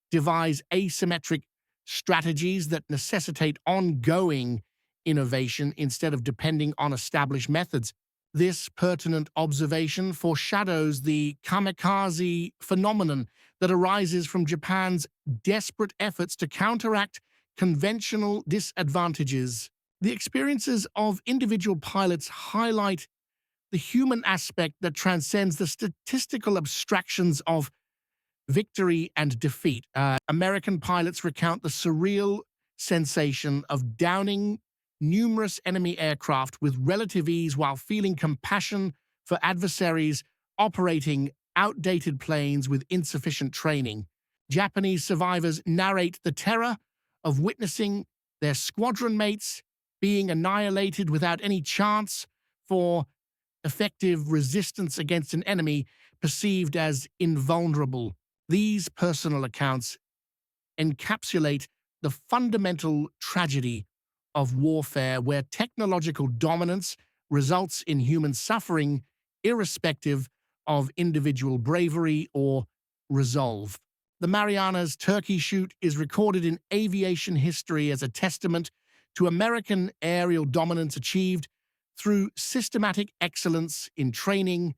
devise asymmetric strategies that necessitate ongoing innovation instead of depending on established methods. This pertinent observation foreshadows the kamikaze phenomenon that arises from Japan's desperate efforts to counteract conventional disadvantages. The experiences of individual pilots highlight the human aspect that transcends the statistical abstractions of victory and defeat. American pilots recount the surreal sensation of downing numerous enemy aircraft with relative ease while feeling compassion for adversaries operating outdated planes with insufficient training. Japanese survivors narrate the terror of witnessing their squadron mates being annihilated without any chance for effective resistance against an enemy perceived as invulnerable. These personal accounts encapsulate the fundamental tragedy of warfare where technological dominance results in human suffering irrespective of individual bravery or resolve. The Marianas Turkey Shoot is recorded in aviation history as a testament to American aerial dominance achieved through systematic excellence in training,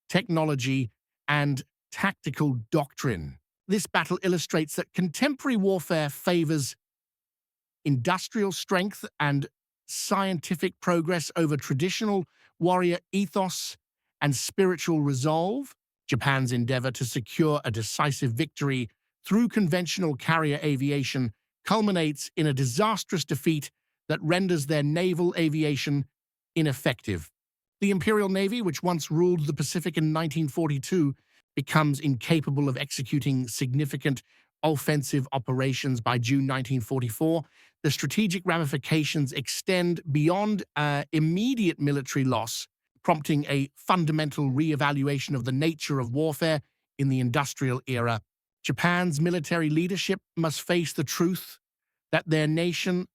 technology, and tactical doctrine. This battle illustrates that contemporary warfare favors industrial strength and scientific progress over traditional warrior ethos and spiritual resolve. Japan's endeavor to secure a decisive victory through conventional carrier aviation culminates in a disastrous defeat that renders their naval aviation ineffective. The Imperial Navy, which once ruled the Pacific in 1942, becomes incapable of executing significant offensive operations by June 1944. The strategic ramifications extend beyond immediate military loss, prompting a fundamental reevaluation of the nature of warfare in the industrial era. Japan's military leadership must face the truth that their nation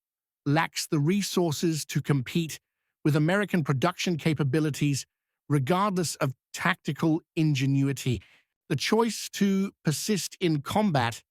lacks the resources to compete with American production capabilities, regardless of tactical ingenuity. The choice to persist in combat,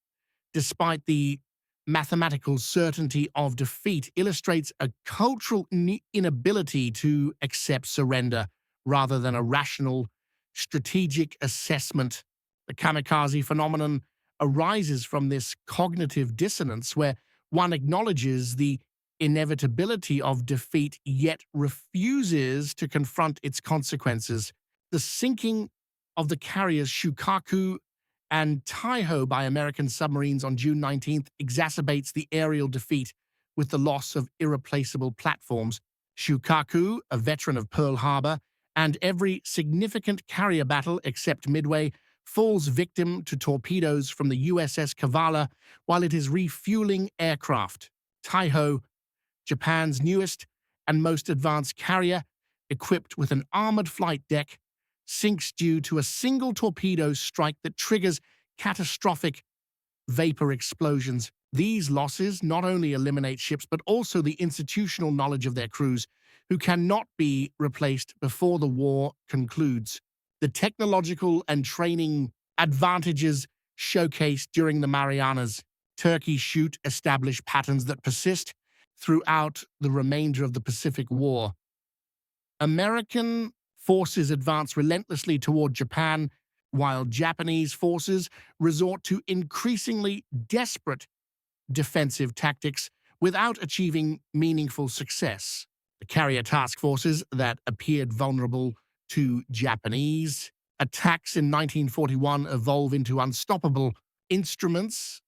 despite the mathematical certainty of defeat, illustrates a cultural inability to accept surrender rather than a rational, strategic assessment. The kamikaze phenomenon arises from this cognitive dissonance where one acknowledges the inevitability of defeat yet refuses to confront its consequences. The sinking of the carriers Shukaku and Taiho by American submarines on June 19th exacerbates the aerial defeat with the loss of irreplaceable platforms. Shukaku, a veteran of Pearl Harbor, and every significant carrier battle except Midway, falls victim to torpedoes from the USS Kavala while it is refueling aircraft. Taiho, Japan's newest and most advanced carrier, equipped with an armored flight deck, sinks due to a single torpedo strike that triggers catastrophic vapor explosions. These losses not only eliminate ships but also the institutional knowledge of their crews, who cannot be replaced before the war concludes. The technological and training advantages showcased during the Marianas Turkey Shoot establish patterns that persist throughout the remainder of the Pacific War. American forces advance relentlessly toward Japan, while Japanese forces resort to increasingly desperate defensive tactics without achieving meaningful success. The carrier task forces that appeared vulnerable to Japanese attacks in 1941 evolve into unstoppable instruments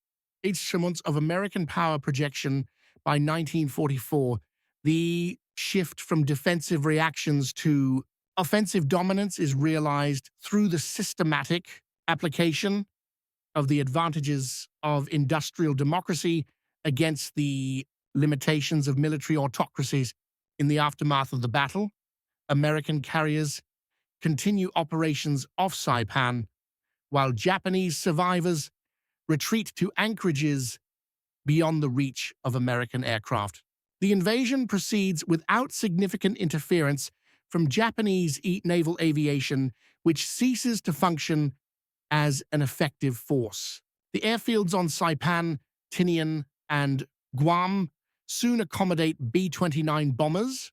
of American power projection. By 1944, the shift from defensive reactions to offensive dominance is realized through the systematic application of the advantages of industrial democracy against the limitations of military autocracies. In the aftermath of the battle, American carriers continue operations off Saipan, while Japanese survivors retreat to anchorages beyond the reach of American aircraft. The invasion proceeds without significant interference from Japanese naval aviation, which ceases to function as an effective force. The airfields on Saipan, Tinian, and Guam soon accommodate B-29 bombers,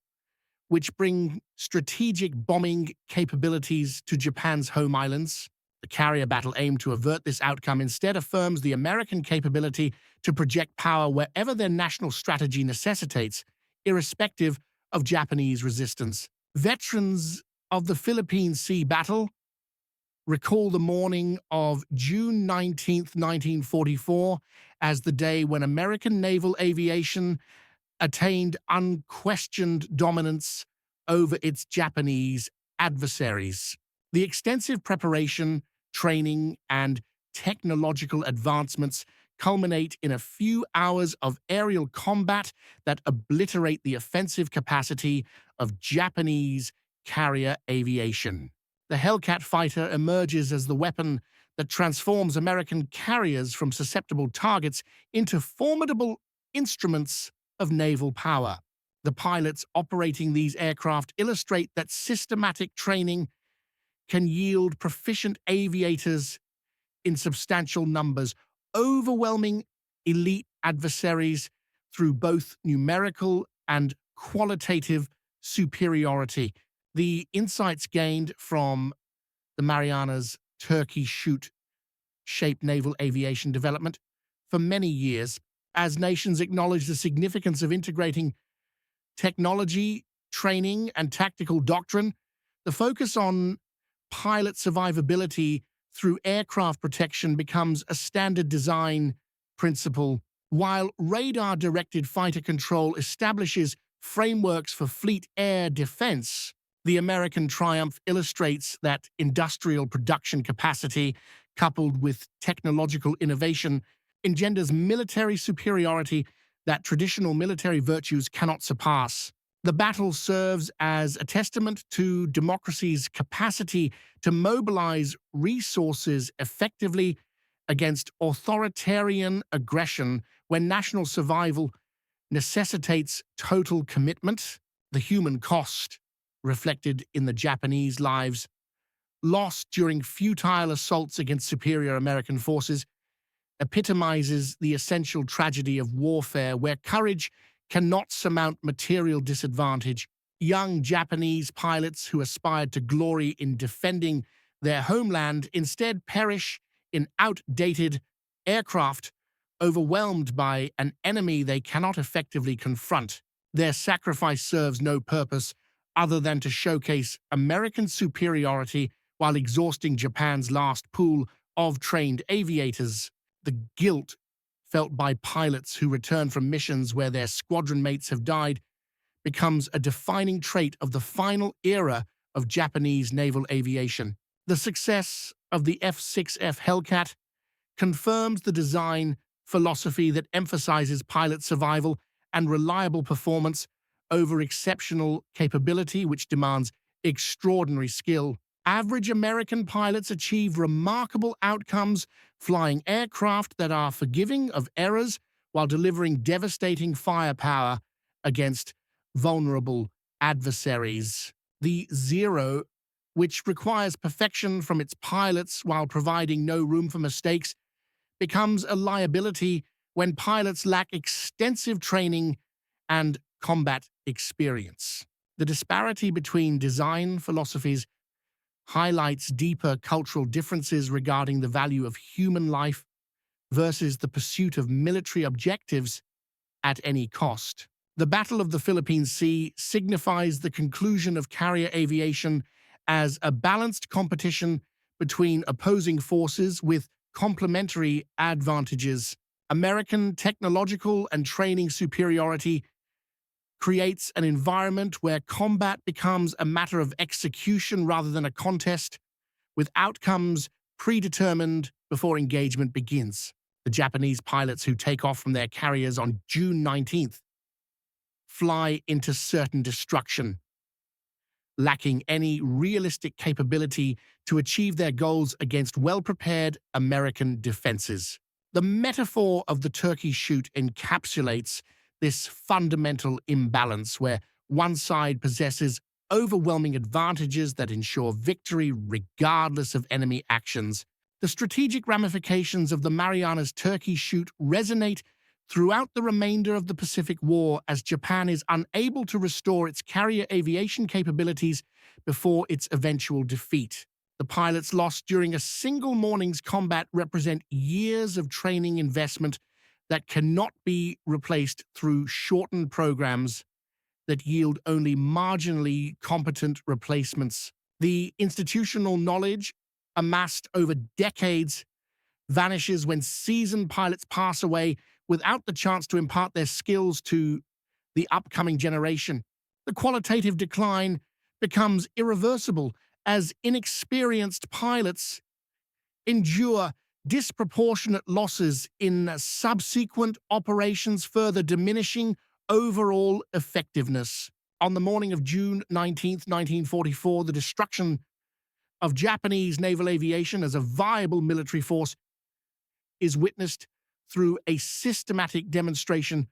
which bring strategic bombing capabilities to Japan's home islands. The carrier battle aimed to avert this outcome instead affirms the American capability to project power wherever their national strategy necessitates, irrespective of Japanese resistance. Veterans of the Philippine Sea battle recall the morning of June 19, 1944, as the day when American naval aviation attained unquestioned dominance over its Japanese adversaries. The extensive preparation, training, and technological advancements culminate in a few hours of aerial combat that obliterate the offensive capacity of Japanese carrier aviation. The Hellcat fighter emerges as the weapon that transforms American carriers from susceptible targets into formidable instruments of naval power. The pilots operating these aircraft illustrate that systematic training can yield proficient aviators in substantial numbers, overwhelming elite adversaries through both numerical and qualitative superiority. The insights gained from the Marianas Turkey Shoot shaped naval aviation development for many years, as nations acknowledge the significance of integrating technology, training, and tactical doctrine. The focus on pilot survivability through aircraft protection becomes a standard design principle, while radar-directed fighter control establishes frameworks for fleet air defense. The American triumph illustrates that industrial production capacity, coupled with technological innovation, engenders military superiority that traditional military virtues cannot surpass. The battle serves as a testament to democracy's capacity to mobilize resources effectively against authoritarian aggression when national survival necessitates total commitment. The human cost, reflected in the Japanese lives lost during futile assaults against superior American forces, epitomizes the essential tragedy of warfare where courage cannot surmount material disadvantage. Young Japanese pilots who aspired to glory in defending their homeland instead perish in outdated aircraft, overwhelmed by an enemy they cannot effectively confront. Their sacrifice serves no purpose other than to showcase American superiority while exhausting Japan's last pool of trained aviators. The guilt felt by pilots who return from missions where their squadron mates have died becomes a defining trait of the final era of Japanese naval aviation. The success of the F6F Hellcat confirms the design philosophy that emphasizes pilot survival and reliable performance over exceptional capability, which demands extraordinary skill. Average American pilots achieve remarkable outcomes, flying aircraft that are forgiving of errors while delivering devastating firepower against vulnerable adversaries. The Zero, which requires perfection from its pilots while providing no room for mistakes, becomes a liability when pilots lack extensive training and combat experience. The disparity between design philosophies highlights deeper cultural differences regarding the value of human life versus the pursuit of military objectives at any cost. The Battle of the Philippine Sea signifies the conclusion of carrier aviation as a balanced competition between opposing forces with complementary advantages. American technological and training superiority creates an environment where combat becomes a matter of execution rather than a contest, with outcomes predetermined before engagement begins. The Japanese pilots who take off from their carriers on June 19th fly into certain destruction, lacking any realistic capability to achieve their goals against well-prepared American defenses. The metaphor of the turkey shoot encapsulates this fundamental imbalance where one side possesses overwhelming advantages that ensure victory regardless of enemy actions. The strategic ramifications of the Marianas Turkey Shoot resonate throughout the remainder of the Pacific War as Japan is unable to restore its carrier aviation capabilities before its eventual defeat. The pilots lost during a single morning's combat represent years of training investment that cannot be replaced through shortened programs that yield only marginally competent replacements. The institutional knowledge amassed over decades vanishes when seasoned pilots pass away without the chance to impart their skills to the upcoming generation. The qualitative decline becomes irreversible as inexperienced pilots endure disproportionate losses in subsequent operations, further diminishing overall effectiveness. On the morning of June 19, 1944, the destruction of Japanese naval aviation as a viable military force is witnessed through a systematic demonstration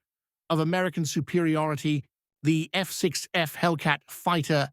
of American superiority. The F6F Hellcat fighter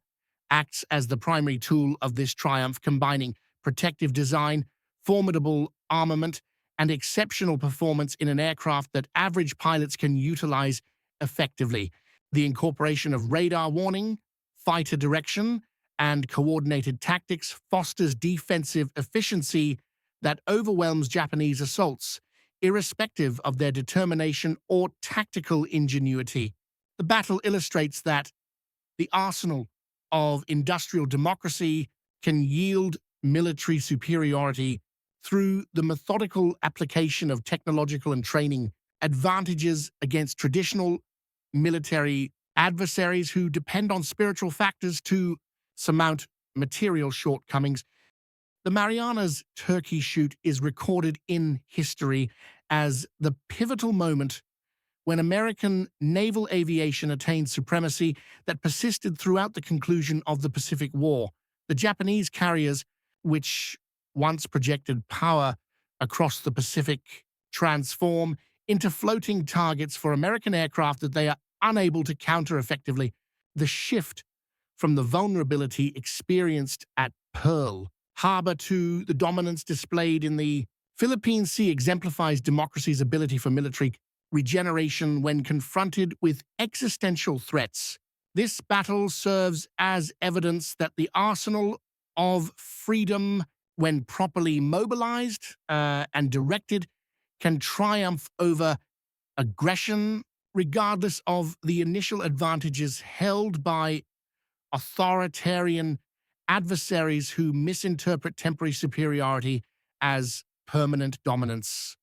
acts as the primary tool of this triumph, combining protective design, formidable armament, and exceptional performance in an aircraft that average pilots can utilize effectively. The incorporation of radar warning, fighter direction, and coordinated tactics fosters defensive efficiency that overwhelms Japanese assaults, irrespective of their determination or tactical ingenuity. The battle illustrates that the arsenal of industrial democracy can yield military superiority through the methodical application of technological and training advantages against traditional military adversaries who depend on spiritual factors to surmount material shortcomings. The Marianas Turkey Shoot is recorded in history as the pivotal moment when American naval aviation attained supremacy that persisted throughout the conclusion of the Pacific War. The Japanese carriers, which once projected power across the Pacific, transform into floating targets for American aircraft that they are unable to counter effectively. The shift from the vulnerability experienced at Pearl Harbor to the dominance displayed in the Philippine Sea exemplifies democracy's ability for military regeneration when confronted with existential threats. This battle serves as evidence that the arsenal of freedom, when properly mobilized and directed, can triumph over aggression, regardless of the initial advantages held by authoritarian adversaries who misinterpret temporary superiority as permanent dominance.